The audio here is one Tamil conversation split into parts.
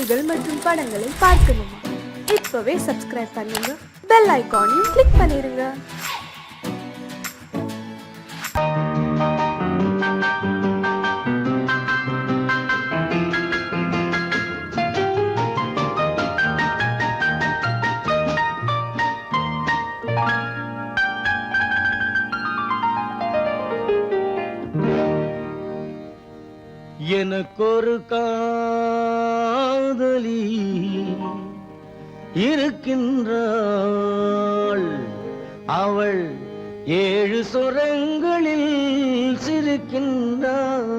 பாடல்கள் மற்றும் படங்களை பார்க்கணுமா? இப்பவே சப்ஸ்கிரைப் பண்ணுங்க, பெல் ஐகானையும் கிளிக் பண்ணிருங்க. எனக்கொரு காதலி இருக்கின்றாள், அவள் 7 சுரங்களில் சிரிக்கின்றாள்.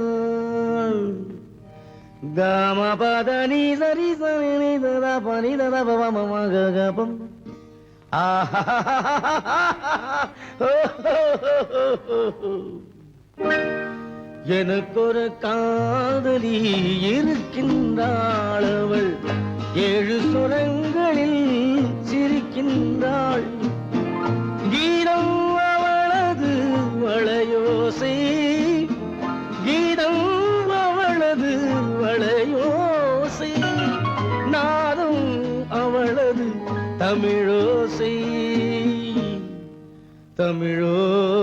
கமபதனி சரி சரி தத பனி தத பவமகபம் எனக்கொரு காதலி இருக்கின்றாள், அவள் 7 சுரங்களில் சிரிக்கின்றாள். கீதம் அவளது வளையோசை, கீதம் அவளது வளையோசை, நாதம் அவளது தமிழோசை, தமிழோசை.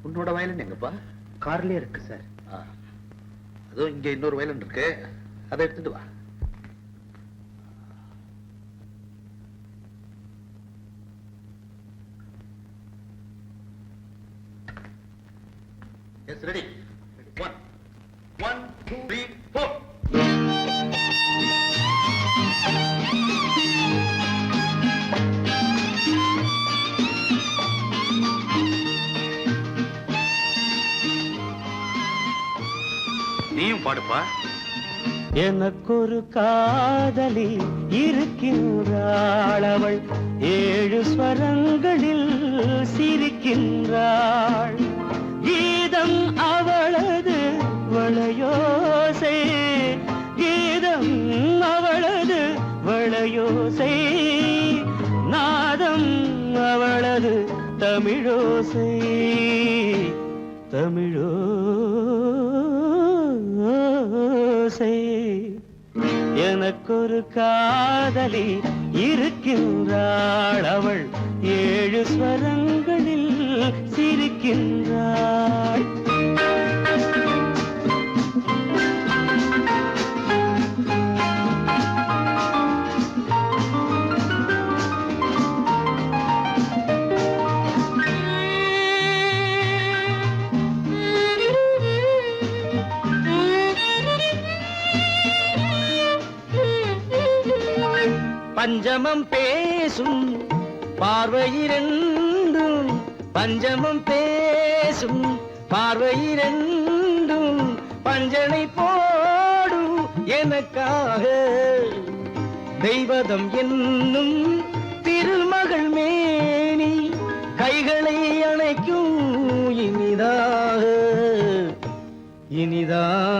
உன்னோட வயலன் எங்கப்பா? கார்லயே இருக்கு சார். அதுவும் இங்க இன்னொரு வயலன் இருக்கு, அதை எடுத்துட்டு வா. Yes, ready. 1 1 2 3 4. நீயும் பாடுப்பா. எனக்கொரு காதலி இருக்கின்றாள், அவள் 7 ஸ்வரங்களில் சிரிக்கின்றாள். கீதம் அவளது வளையோசை, கீதம் அவளது வளையோசை, நாதம் அவளது தமிழோசை, தமிழோசை. எனக்கொரு காதலி இருக்கின்றாள், அவள் 7 ஸ்வரங்களில் சிரிக்கின்றாள். பஞ்சமம் பேசும் பார்வையிரண்டும், பஞ்சமம் பேசும் பார்வையிரண்டும், பஞ்சனை போடும் எனக்காக தெய்வதம் என்னும் திருமகள் மேனி கைகளை அணைக்கும் இனிதாக, இனிதாக.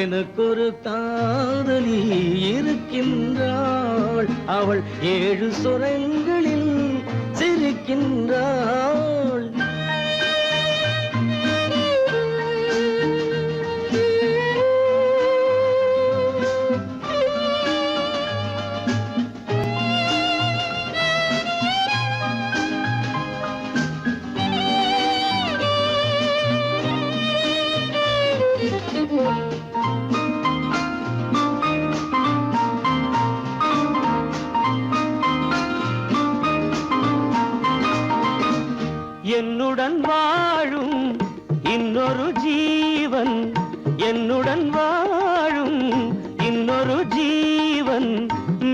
எனக்கொரு காதலி இருக்கின்றாள், அவள் 7 சுரங்களில் சிரிக்கின்றாள். என்னுடன் வாழும் இன்னொரு ஜீவன், என்னுடன் வாழும் இன்னொரு ஜீவன்,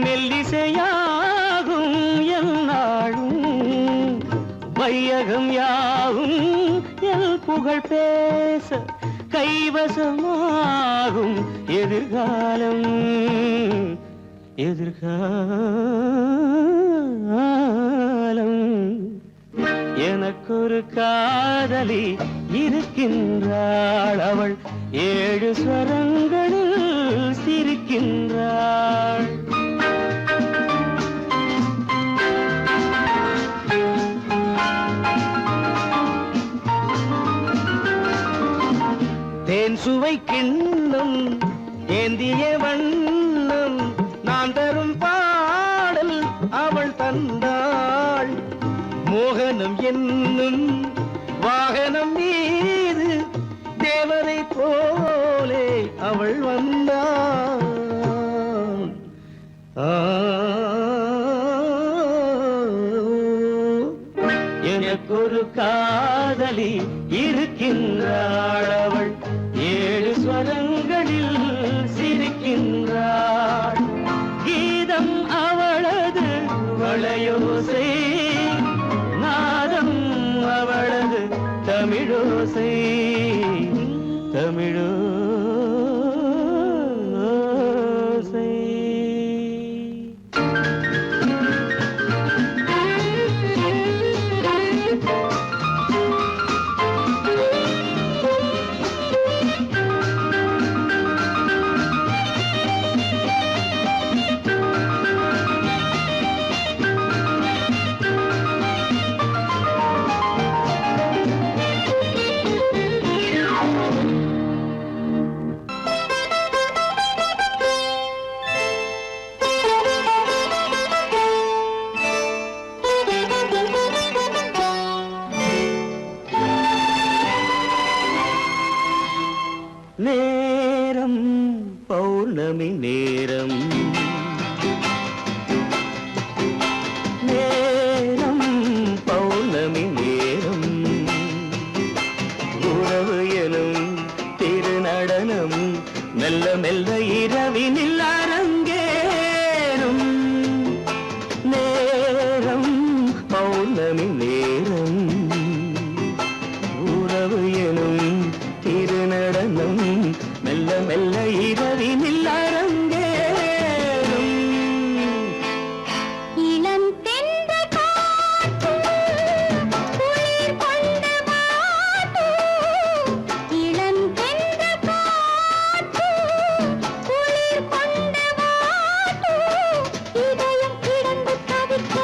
மெல்லிசையாகும் என்னாலும், வையகம் யாவும் என் புகழ் பேச கைவசமாகும் எதிர்காலம், எதிர்காலம். எனக்கொரு காதலி இருக்கின்றாள், அவள் 7 ஸ்வரங்களில் சிரிக்கின்றாள். சுவை கிண்ணம் ஏந்திய வண்ணம் நான் தரும் பாடல் அவள் தந்தாள் மோகனம் என்னும் வாகனம் மீது தேவதை போலே அவள் வந்தாள் எனக்கொரு காதலி இருக்கின்றாள் அவள் 7 ஸ்வரங்களில் சிரிக்கின்றாள் கீதம் அவளது வளையோசை நாதம் அவளது தமிழோசை தமிழோசை நேரம் பௌர்ணமி நேரம் நேரம் பௌர்ணமி நேரம் உறவு எனும் திருநடனம் மெல்ல மெல்ல இரவினில் அரங்கேறும் நேரம் பௌர்ணமி நேரம் உறவு எனும் திருநடனம் மெல்ல மெல்ல இரவினில் அரங்கேறும் இளம் தென்றல் காற்று குளிர் கொண்டு வாட்டும் இளம் தென்றல் காற்று குளிர் கொண்டு வாட்டும் இதயம் கிடந்து தவிக்க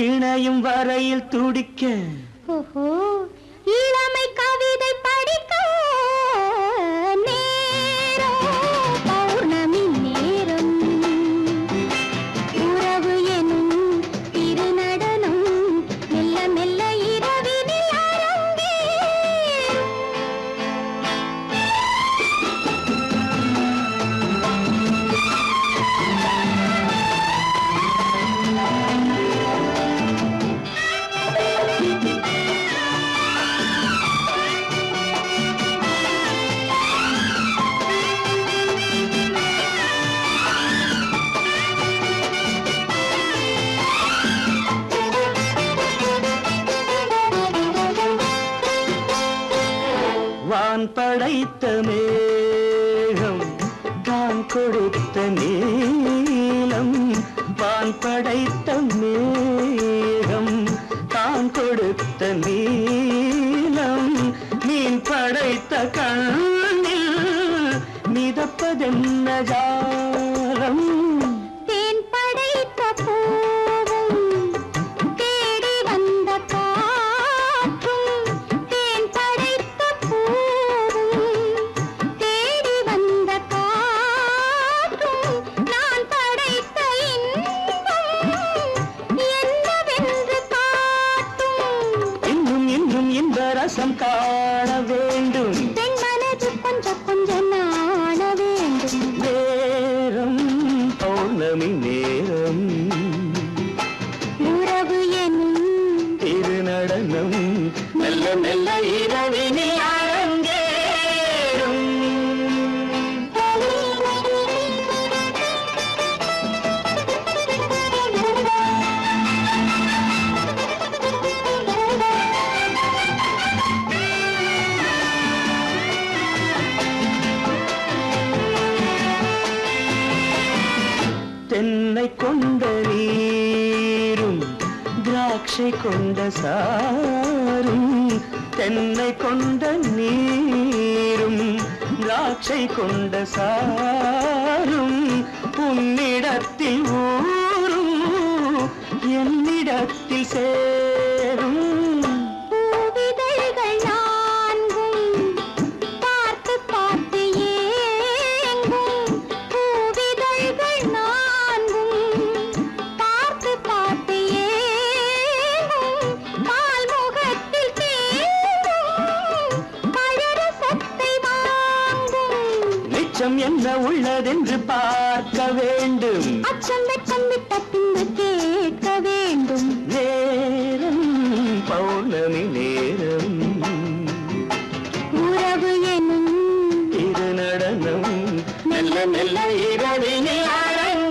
இணையும் வரையில் துடிக்க ஓஹோ இளமை கவிதை படிக்க நேரம் பௌர்ணமி நேரம் உறவு எனும் திருநடனம் மெல்ல மெல்ல இரவினில் அரங்கேறும் வான் படைத்த மேகம் தான் கொடுத்த நீலம் வான் படைத்த மேகம் தான் கொடுத்த நீலம் மீன் படைத்த கண்ணில் மிதப்பதென்ன ஜாலம் தேன் படைத்த பூவும் தேடி வந்த காற்றும் தேன் படைத்த பூவும் தேடி வந்த காற்றும் நான் படைத்த இன்பம் என்னவென்று காட்டும் இன்னும் இன்னும் இந்த ரசம் காண வேண்டும் பெண் மனது கொஞ்சம் கொஞ்சம் நாண வேண்டும் நேரம் பௌர்ணமி நேரம் உறவு எனும் திருநடனம் மெல்ல மெல்ல இரவினில் அரங்கேறும் தென்னை கொண்ட நீரும் திராட்சை கொண்ட சாரும் தென்னை கொண்ட நீரும் திராட்சை கொண்ட சாரும் உன்னிடத்தில் ஊரும் என்னிடத்தில் சேரும் பூவிதழ்கள் நான்கும் என்னதென்று பார்க்க வேண்டும். அச்சம் வெட்கம் விட்ட பின்பு கேட்க வேண்டும். நேரம் பௌர்ணமி நேரம், உறவு எனும் இது நடனம் மெல்ல மெல்ல இரவினில் அரங்கேறும்.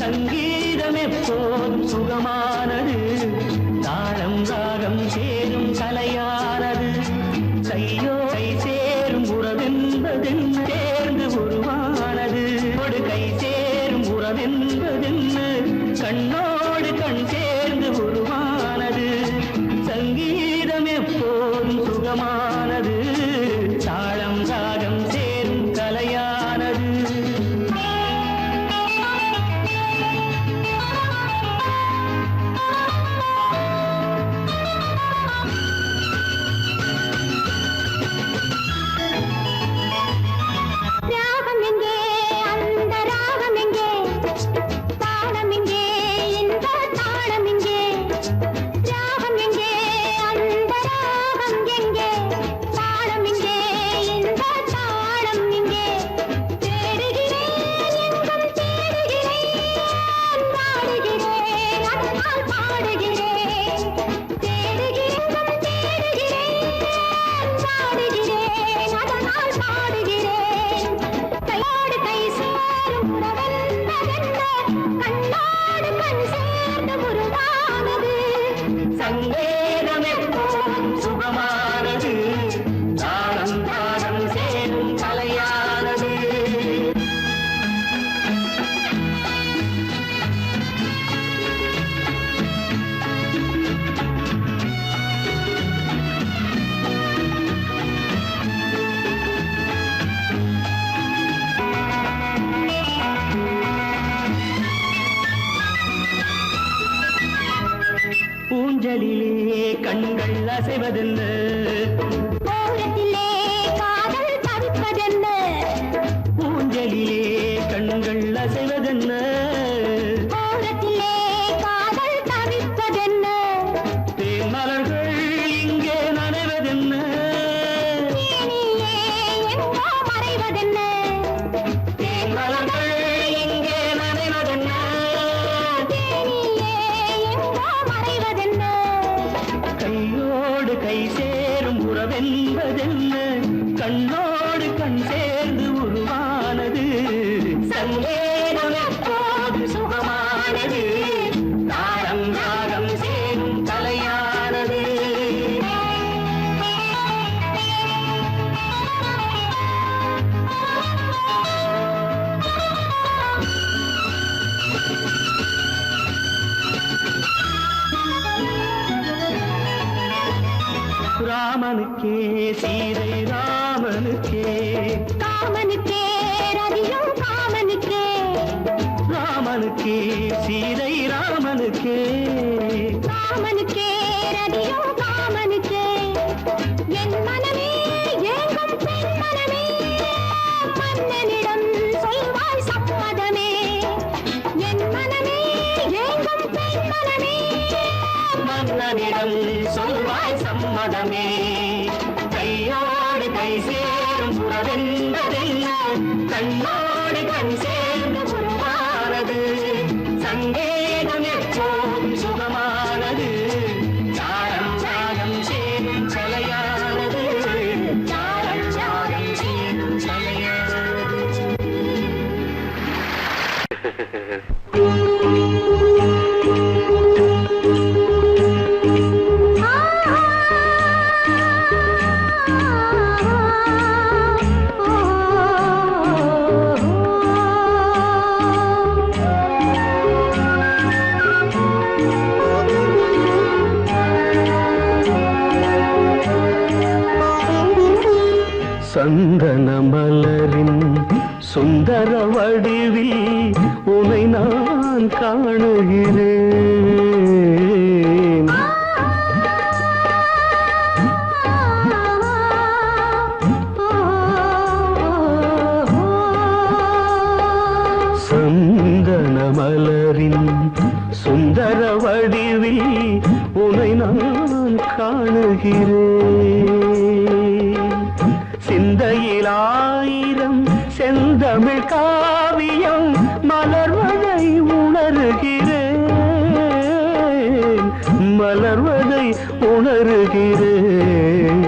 சங்கீதம் எப்போதும் சுகமானது, தாளம் ராகம் சேரும் கலையானது. கையோ கை சேரும் உறவென்பதென்ன சேர்ந்து உருவானது. கை சேரும் உறவென்பதென்ன கண்ணோடு கண் சேர்ந்து உருவானது. சங்கீதம் எப்போதும் சுகமானது, தாளம் ராகம் சேரும் கலையானது. ராகம் எங்கே, அந்த ராகம் எங்கே, தாளம் எங்கே, இந்த தாளம் எங்கே. ராகம் எங்கே, அந்த ராகம் எங்கே, தாளம் எங்கே, இந்த தாளம் எங்கே. தேடுகிறேன், எங்கும் தேடுகிறேன், பாடுகிறேன், அதனால் பாடுகிறேன். தேடுகிறேன், தேடுகிறேன், பாடுகிறேன், அதனால் பாடுகிறேன். கையோடு கை சேரும் உறவென்பதென்ன கண்ணோடு கண் சேர்ந்த உருவானது. சங்கீதம் எப்போதும் சுகமானது, தாளம் ராகம் சேரும் கலையானது. ஊஞ்சலிலே கண்கள் அசைவதென்ன, ஓரத்திலே காதல் தவிப்பதென்ன. ஊஞ்சலிலே கண்கள் அசைவதென்ன. ஓரத்திலே காதல் தவிப்பதென்ன. தேன்மலர்கள் இங்கே நனைவதென்ன. தேனியே எங்கோ மறைவதென்ன. தேன்மலர்கள் இங்கே நனைவதென்ன. தேனியே எங்கோ மறைவதென்ன. கையோடு கை சேரும் உறவென்பதென்ன கண்ணோடு கண் சேர்ந்து உருவானது. சங்கீதம் எப்போது சுகமானது, தாளம் ராகம் சேரும் கலையானது. ராமனுக்கே சீதை ராமனுக்கே, காமனுக்கே ரதியும் காமனுக்கே. ராமனுக்கே சீதை ராமனுக்கே. காமனுக்கே ரதியும் காமனுக்கே. என் மனமே ஏங்கும் பெண் மனமே, மன்னனிடம் சொல்வாய் சம்மதமே. என் மனமே ஏங்கும் பெண் மனமே, மன்னனிடம் சொல்வாய் சம்மதமே. கையோடு கை சேரும் உறவென்பதென்ன கண்ணோடு கண் சேர்ந்து உருவானது. சங்கீதம் எப்போதும் சுகமானது, தாளம் ராகம் சேரும் கலையானது. தாளம் ராகம் சேரும் கலையானது. சந்தன மலரின் சுந்தர வடிவில் உனை நான் காணுகிறேன். சந்தன மலரின் சுந்தர வடிவில் உனை நான் காணுகிறேன். சிந்தையில் ஆயிரம் செந்தமிழ் காவியம் மலர்வதை உணர்கிறேன், மலர்வதை உணர்கிறேன்.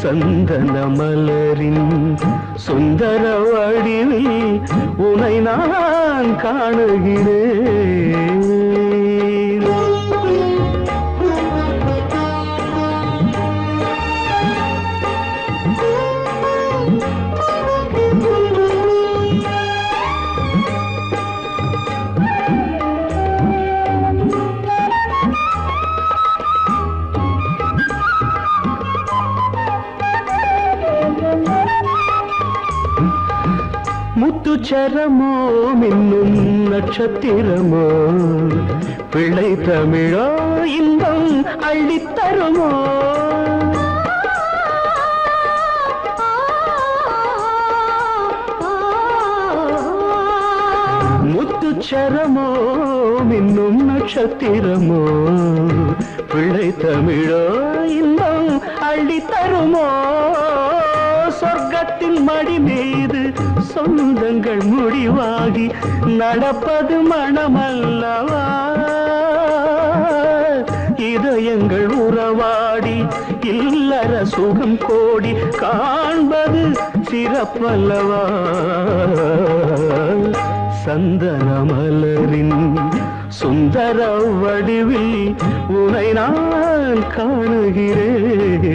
சந்தன மலரின் சுந்தர வடிவில் உனை நான் காணுகிறேன். முத்துச்சரமோ மின்னும் நட்சத்திரமோ பிள்ளை தமிழோ இன்பம் அள்ளித்தருமோ. முத்துச்சரமோ மின்னும் நட்சத்திரமோ பிள்ளை தமிழோ இன்பம் அள்ளித்தருமோ. சொர்க்கத்தின் மடி மீது சொந்தங்கள் முடிவாகி நடப்பது மனமல்லவா. இதயங்கள் உறவாடி இல்லற சுகம் கோடி காண்பது சிறப்பல்லவா. சந்தன மலரின் சுந்தர வடிவில் உனை நான் காணுகிறேன்.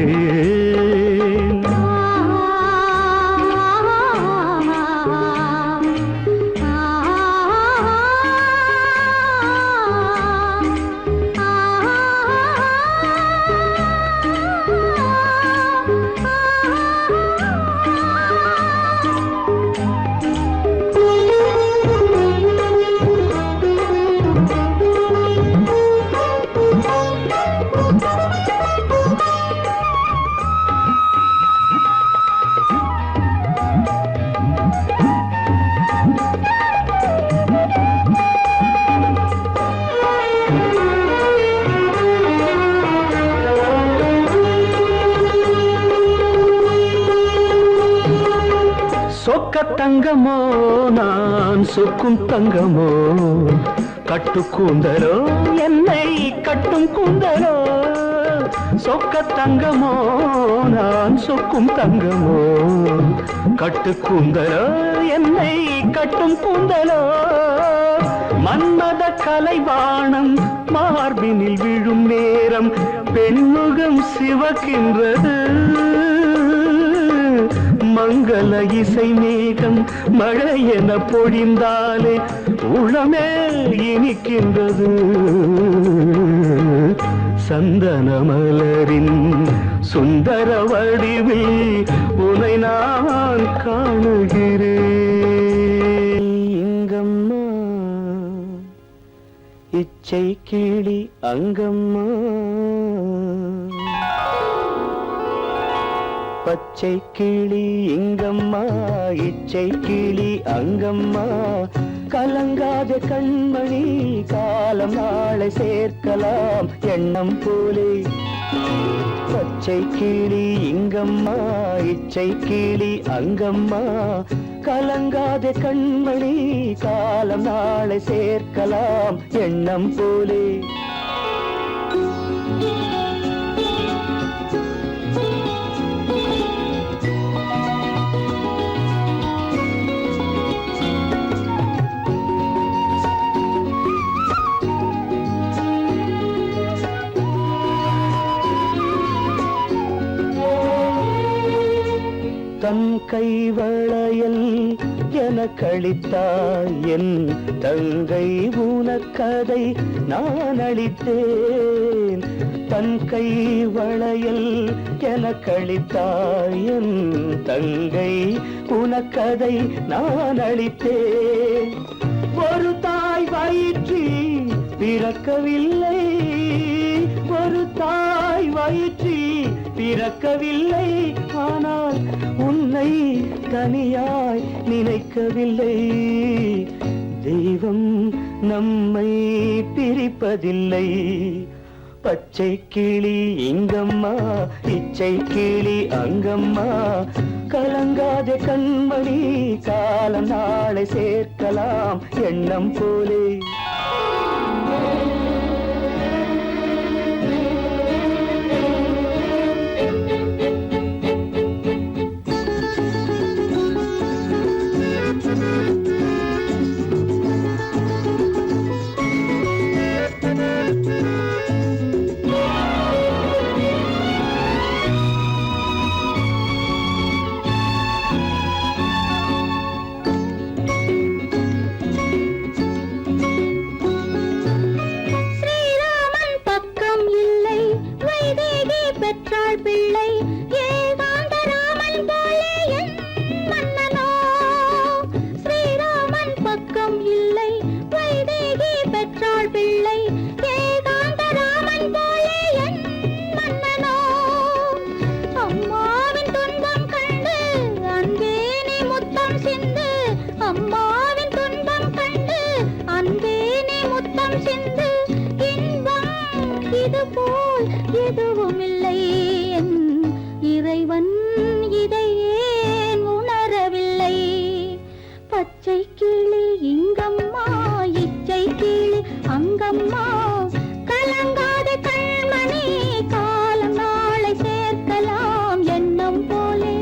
சொக்க தங்கமோ நான் சொக்கும் தங்கமோ கட்டு கூந்தலோ என்னை கட்டும் கூந்தலோ. சொக்க தங்கமோ நான் சொக்கும் தங்கமோ கட்டு கூந்தலோ என்னை கட்டும் கூந்தலோ. மன்மத கலைவாணம் மார்பினில் விழும் நேரம் பெண்முகம் சிவக்கின்றது. மங்கள இசை மேகம் மழை என பொழிந்தாலே உளமே இனிக்கின்றது. சந்தன மலரின் சுந்தர வடிவில் உனை நான் காணுகிறேன். இங்கம்மா இச்சை கிளி அங்கம்மா பச்சை கிளி இங்கம்மா இச்சை கிளி அங்கம்மா. கலங்காத கண்மணி காலம் நாளை சேர்க்கலாம் எண்ணம் போலே. பச்சை கிளி இங்கம்மா இச்சை கிளி அங்கம்மா. கலங்காத கண்மணி காலம் நாளை சேர்க்கலாம் எண்ணம் போலே. தன் கைவளையல் என கழித்தாய் என் தங்கை உனக்கதை நான் அளித்தேன் தன் கை வளையல் என கழித்தாய் என் தங்கை உனக்கதை நான் அளித்தேன் ஒரு தாய் வயிற்றில் பிறக்கவில்லை ஒரு தாய் வயிற்றில் பிறக்கவில்லை ஆனால் உன்னை தனியாய் நினைக்கவில்லை தெய்வம் நம்மை பிரிப்பதில்லை பச்சை கிளி இங்கம்மா இச்சை கிளி அங்கம்மா கலங்காத கண்மணி காலம் நாளை சேர்க்கலாம் எண்ணம் போலே இறைவன் இதை ஏன் உணரவில்லை பச்சை கிளி இங்கம்மா இச்சை கிளி அங்கம்மா கலங்காத கண்மணி காலம் நாளை சேர்க்கலாம் எண்ணம் போலே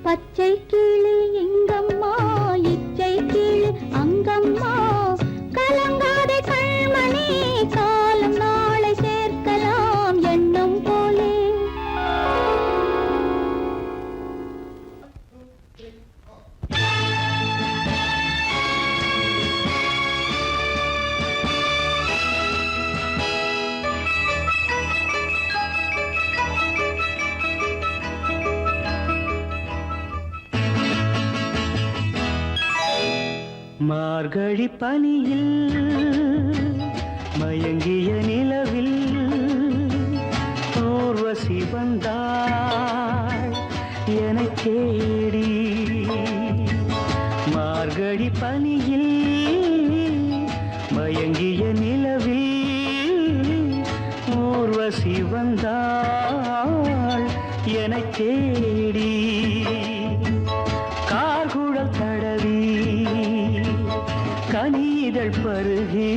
பச்சை கிளி இங்கம்மா இச்சை கிளி அங்கம்மா கலங்காத கண்மணி காலம் நாளை சேர்க்கலாம் எண்ணம் போலே மார்கழி பனியில் மயங்கிய நிலவில் ஊர்வசி வந்தாள் எனக் தேடி மார்கழி பனியில் மயங்கிய நிலவில் ஊர்வசி வந்தாள் எனக் தேடி கார்குழல் தடவி கனிதழ் பருகி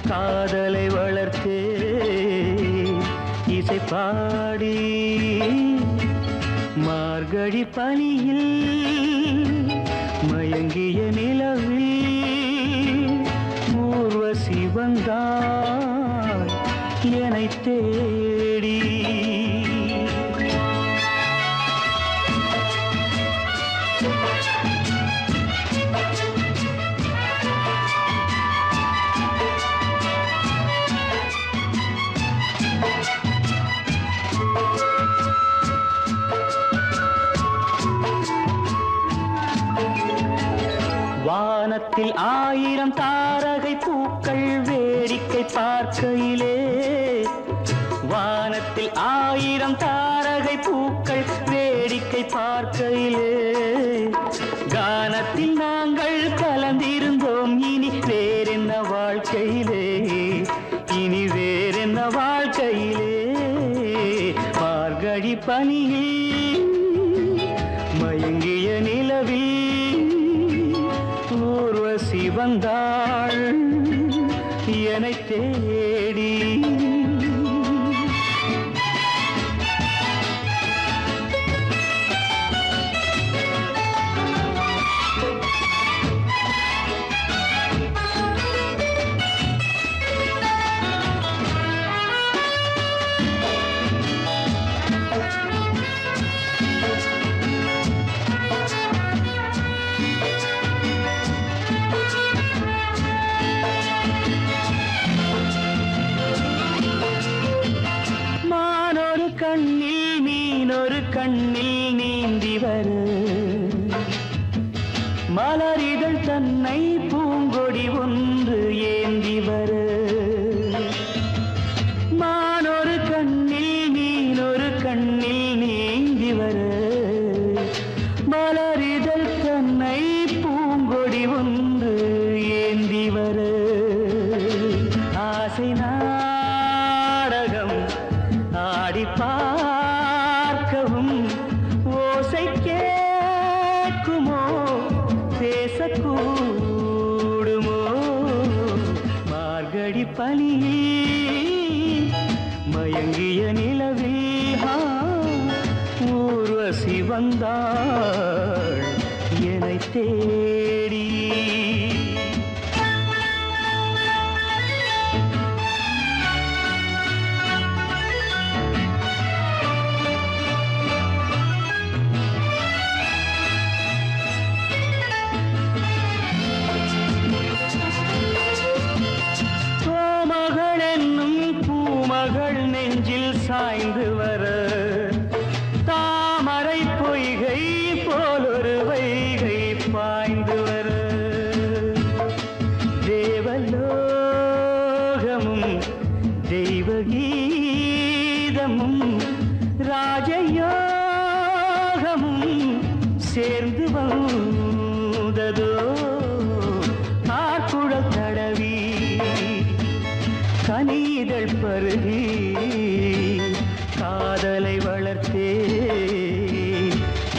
காதலை வளர்த்தே இசை பாடி மார்கழி பனியில் மயங்கிய நிலவில் ஊர்வசி வந்தாள் என்னைத் தேடி வானத்தில் 1000 தாரகை பூக்கள் வேடிக்கை பார்க்கையிலே, வானத்தில் 1000 தாரகை பூக்கள் வேடிக்கை பார்க்கையிலே, கானத்தில் நாங்கள் கலந்திருந்தோம். இனி வேறென்ன வாழ்க்கையிலே, இனி வேறென்ன வாழ்க்கையிலே. மார்கழி பனியில் மயங்கிய நிலவில் ஊர்வசி வந்தாள் என்னை தேடி. கண்ணில் மீனொரு கண்ணில் நீந்தி வர, மலரிதழ் தன்னை பூங்கொடி ஒன்று ஏந்தி வர, மானொரு கண்ணில் மீனொரு கண்ணில் நீந்தி வர, மலரிதழ் தன்னை பூங்கொடி ஒன்று ஏந்தி வர. ஆசை நாடகம் ஆடி பார்க்கவும் ஓசை கேட்குமோ, பேசக்கூடுமோ. மார்கழி பனியில் மயங்கிய நிலவில் ஊர்வசி வந்தாள் என்னை தேடி. மகள் நெஞ்சில் சாய்ந்து வர, தாமரை பொய்கை போலொரு வைகை பாய்ந்து வர, தேவலோகமும் தெய்வகீதமும் ராஜயோகமும் சேர்ந்து வந்ததோ. ஆக்குழல் தடவி கனிதழ் பருகி காதலை வளர்த்தே,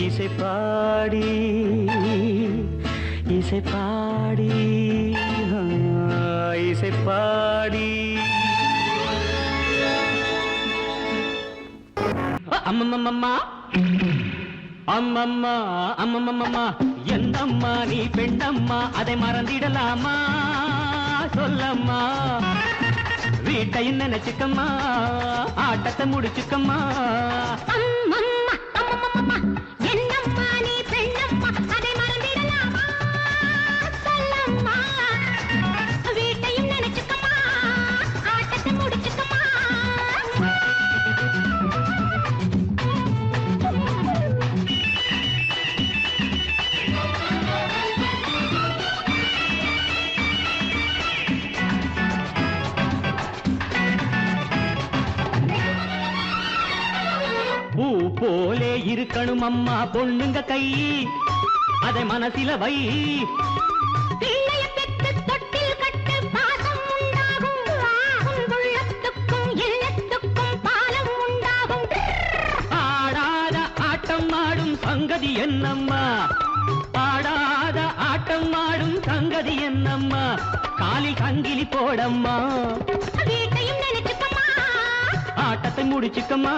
இசை பாடி இசை பாடி இசை பாடி. அம்மம்மம்மா அம்மம்மா அம்மம்மம்மா, என்னம்மா நீ பெண்ணம்மா, அதை மறந்திடலாமா சொல்லம்மா. வீட்டையும் நினைச்சுக்கம்மா, ஆட்டத்தை முடிச்சுக்கம்மா. என்னம்மா நீ பெண்ணம்மா, அதை மறந்திடலாமா சொல்லம்மா. வீட்டையும் நினைச்சுக்கம்மா, ஆட்டத்தை முடிச்சுக்கம்மா. பூ போலே இருக்கணும் அம்மா பொண்ணுங்க கை, அதை மனசில வை. பிள்ளைய பெற்று தொட்டில் கட்டு பாசம் உண்டாகும், உள்ளத்துக்கும் எண்ணத்துக்கும் பாலம் உண்டாகும். ஆடாத ஆட்டம் ஆடும் சங்கதி என்னம்மா, ஆடாத ஆட்டம் ஆடும் சங்கதி என்னம்மா. காலில் சங்கிலி போடம்மா, வீட்டையும் நினைச்சுக்கம்மா, ஆட்டத்தை முடிச்சுக்கம்மா.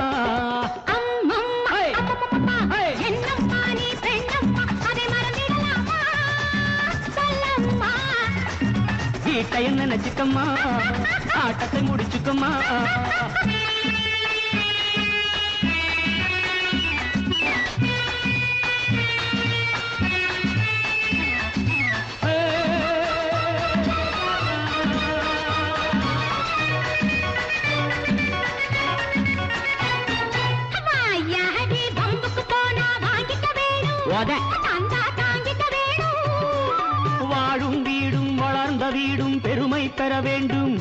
என்னம்மா நீ பெண்ணம்மா, அதை மறந்திடலாமா சொல்லம்மா. வீட்டையும் நினைச்சுக்கம்மா, ஆட்டத்தை முடிச்சுக்கம்மா. வாழும் வேண்டும்.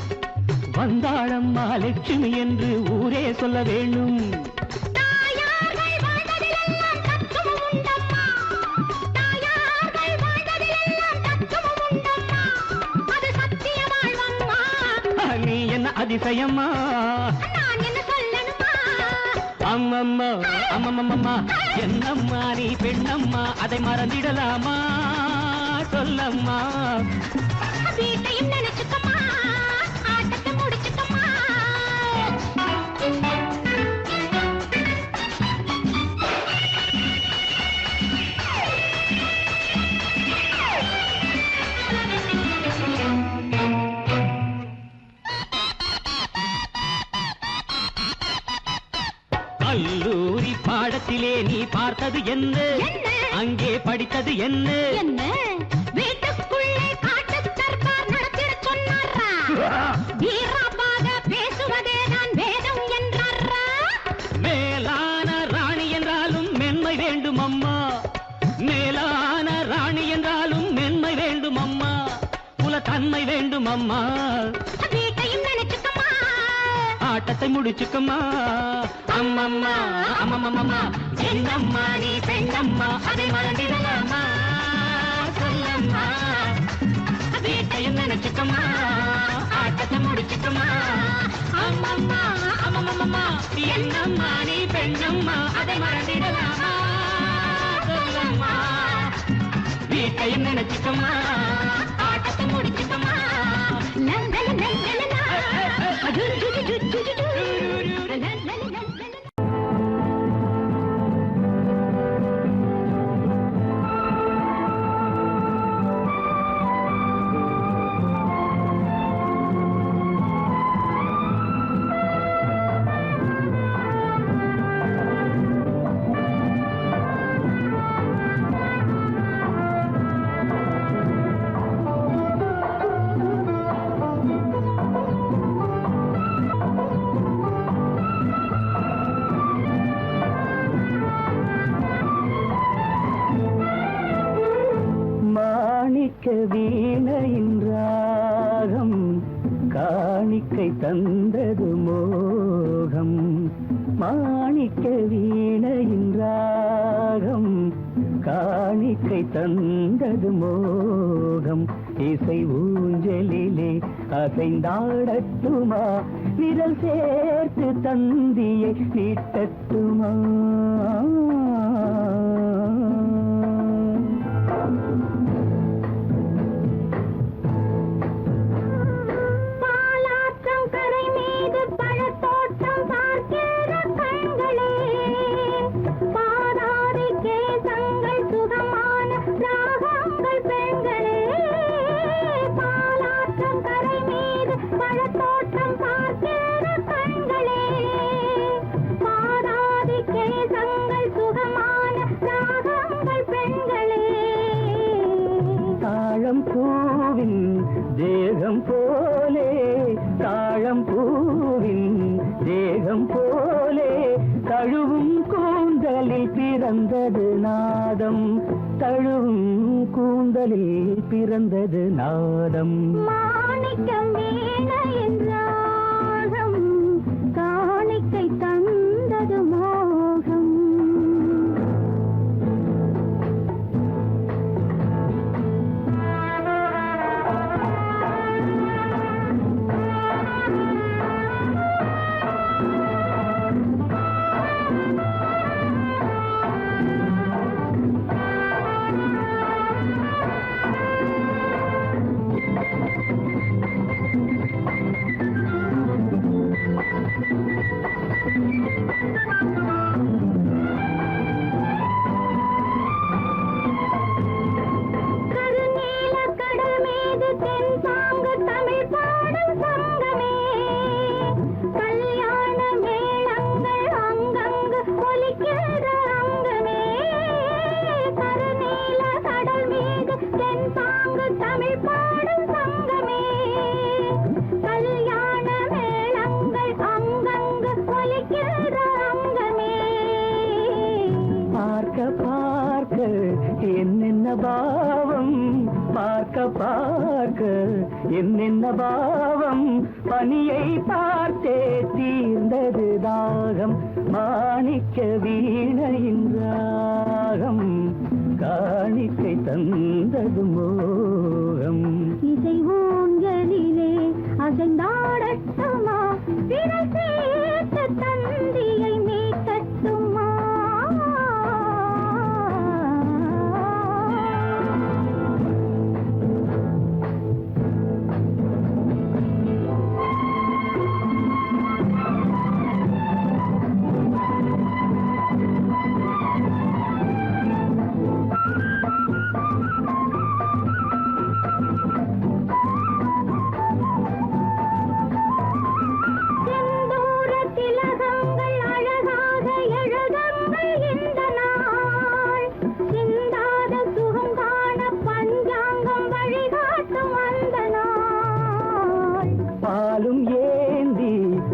வந்தாளம்மா லட்சுமி என்று ஊரே சொல்ல வேண்டும். தாயார்கள் வாழ்ந்ததிலெல்லாம் தத்துவம் உண்டம்மா. தாயார்கள் வாழ்ந்ததிலெல்லாம் தத்துவம் உண்டம்மா. அது சத்திய வாழ்வம்மா. நீ என்ன அதிசயம்மா, நான் என்ன சொல்லணுமா? அம்மம்மா அம்மம்மம்மா, என்னம்மா நீ பெண்ணம்மா, அதை மறந்திடலாமா, சொல்லம்மா. வீட்டையும் நினைச்சுக்கம்மா, ஆட்டத்தை முடிச்சுக்கம்மா. கல்லூரி பாடத்திலே நீ பார்த்தது என்ன? என்ன? அங்கே படித்தது என்ன? என்ன வீட்டுக்குள்ளே காட்டு தர்பார் நடத்திட சொன்னாரா? வீராப்பாக பேசுவதே நான் வேதம் என்றாரா? மேலான ராணி என்றாலும் மென்மை வேண்டும் அம்மா. மேலான ராணி என்றாலும் மென்மை வேண்டும் அம்மா. குலத்தன்மை வேண்டும் அம்மா. வீட்டையும் நினைச்சுக்கம்மா, ஆட்டத்தை முடிச்சுக்கம்மா. அம்மம்மா அம்மம்மம்மா, என்னம்மா நீ பெண்ணம்மா, அதை மறந்திடலாமா, சொல்லம்மா. வீட்டையும் நினைச்சுக்கம்மா, ஆட்டத்தை முடிச்சுக்கம்மா. அம்மம்மா அம்மம்மம்மா, என்னம்மா நீ பெண்ணம்மா, அதை மறந்திடலாமா, சொல்லம்மா. வீட்டையும் நினைச்சுக்கம்மா, ஆட்டத்தை முடிச்சுக்கம்மா. லல்லல லல்லலலா. ஜு ஜு ஜு ஜு ஜு ஜு. லல்லல லல்லல. மாணிக்க வீணையின் ராகம் காணிக்கை தந்தது மோகம். மாணிக்க வீணையின் ராகம் காணிக்கை தந்தது மோகம். இசை ஊஞ்சலிலே அசைந்தாடட்டுமா, விரல் சேர்த்து தந்தியை நீட்டட்டுமா. பாலாற்றம் கரை மீது பழத்தோட்டம் பார்க்கிற கண்களே, பாராதி கேசங்கள் சுகமான ராகங்கள் பெண்களே. பாலாற்றம் கரை மீது பழத்தோட்டம் பார்க்கிற கண்களே, பாராதி கேசங்கள் சுகமான ராகங்கள் பெண்களே. தாழம் பூவின் தேகம் போலே, தாழம் பூவின் தேகம் போலே, தழுவும் கூந்தலில் பிறந்தது நாதம், தழுவும் கூந்தலில் பிறந்தது நாதம். மாணிக்கம் வீணையின் ராகம் காணிக்கை தந்தது மோகம். கருநீல கடல் மீது தென்பாங்கு தமிழ் பாடும் சங்கமே, கல்யாண மேளங்கள் அங்கங்கு ஒலிக்கிற அங்கமே. கருநீல கடல் மீது தென்பாங்கு தமிழ் பாடும் சங்கமே, கல்யாண மேளங்கள் அங்கங்கு ஒலிக்கிற அங்கமே. பார்க்க பார்க்க என்னென்ன பாவம், பார்க்க பார்க்க என்னென்ன பாவம் பனியை பார்த்தே தீர்ந்தது தாகம் மாணிக்க வீணையின் ராகம் காணிக்கை தந்தது மோகம் இசை ஊஞ்சலிலே அசைந்தாடட்டுமா விரை சேர்த்த தந்தியை மீட்டட்டுமா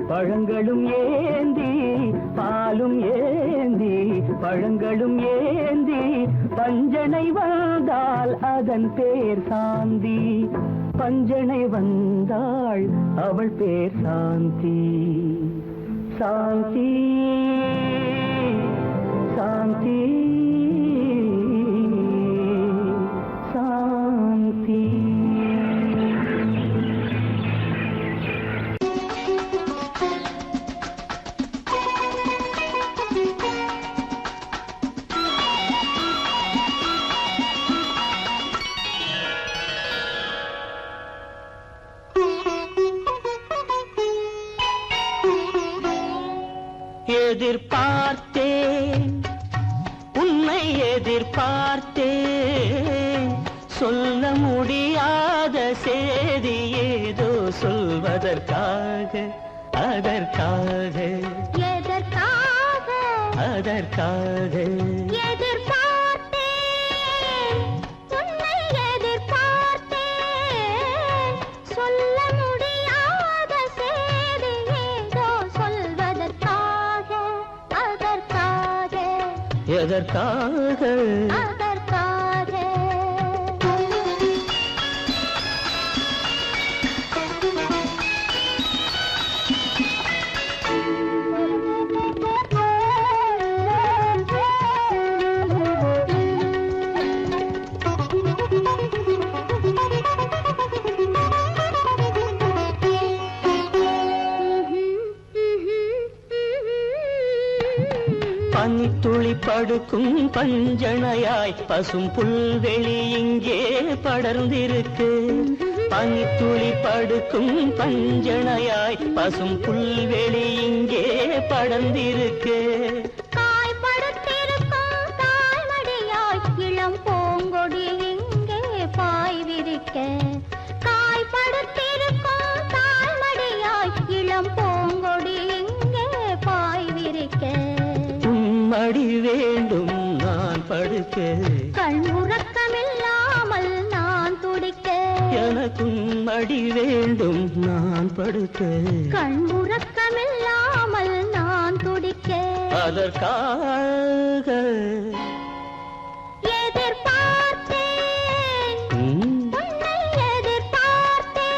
பழங்களும் ஏந்தி பாலும் ஏந்தி பழங்களும் ஏந்தி பஞ்சனை வந்தால் அதன் பேர் சாந்தி பஞ்சனை வந்தாள் அவள் பேர் சாந்தி சாந்தி சாந்தி சாந்தி எதிர்பார்த்தேன் உன்னை எதிர்பார்த்தேன் சொல்ல முடியாத செய்தி ஏதோ சொல்வதற்காக அதற்காக எதற்காக அதற்காக எதிர்பார்த்தேன் உன்னை எதிர்பார்த்தேன் சொல்ல முடியாத செய்தி ஏதோ சொல்வதற்காக அதற்காக எதற்காக அதற்காக பனித்துளி படுக்கும் பஞ்சனையாய் பசும் புல்வெளி இங்கே படர்ந்திருக்கு பனித்துளி படுக்கும் பஞ்சனையாய் பசும் புல்வெளி இங்கே படர்ந்திருக்கு காய்படுத்திருக்கும் தாய்மடியாய் இளம் பூங்கொடி இங்கே பாய் விரிக்க காய்படுத்திருக்கும் தாய்மடியாய் இளம் பூங்கொடி இங்கே பாய் விரிக்க மடி வேண்டும் நான் படுக்க கண் உறக்கமில்லாமல் நான் துடிக்க எனக்கும் மடி வேண்டும் நான் படுக்க கண் உறக்கமில்லாமல் நான் துடிக்க அதற்காக எதிர்பார்த்தேன் உன்னை எதிர்பார்த்தேன்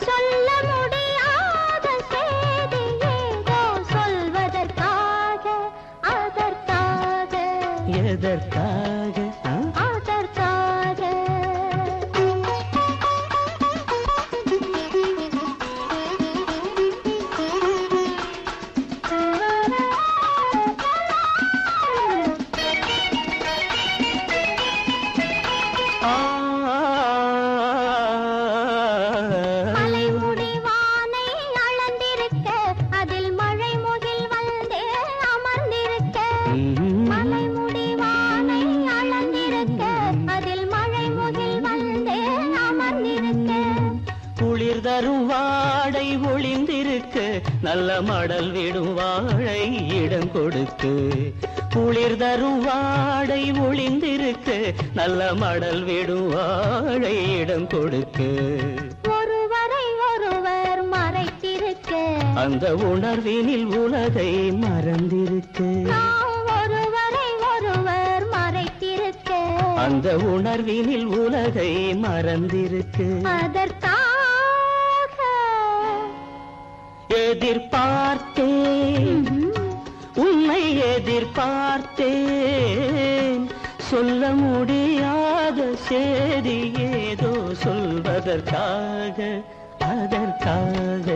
சொல்ல முடியாத செய்தி ஏதோ சொல்வதற்காக அதற்காக எதற்காக அதற்காக மலைமுடி வானை அளந்திருக்க அதில் மழை முகில் வந்தே அமர்ந்திருக்க மலைமுடி வானை அளந்திருக்க அதில் மழை முகில் வந்தே அமர்ந்திருக்க குளிர் தரும் வாடை ஒளிந்திருக்கு நல்ல மடல் விடும் வாழை இடம் கொடுத்து குளிர் தரும் வாடை ஒளிந்திருக்கு நல்ல மடல் விடும் வாழை இடம் கொடுத்து ஒருவரை ஒருவர் மறைத்திருக்க அந்த உணர்வினில் உலகை மறந்திருக்கு நாம் ஒருவரை ஒருவர் மறைத்திருக்க அந்த உணர்வினில் உலகை மறந்திருக்கு. அதற்காக எதிர்பார்த்தேன், உன்னை எதிர்பார்த்தேன். சொல்ல முடியாத செய்தி ஏதோ சொல்வதற்காக, அதற்காக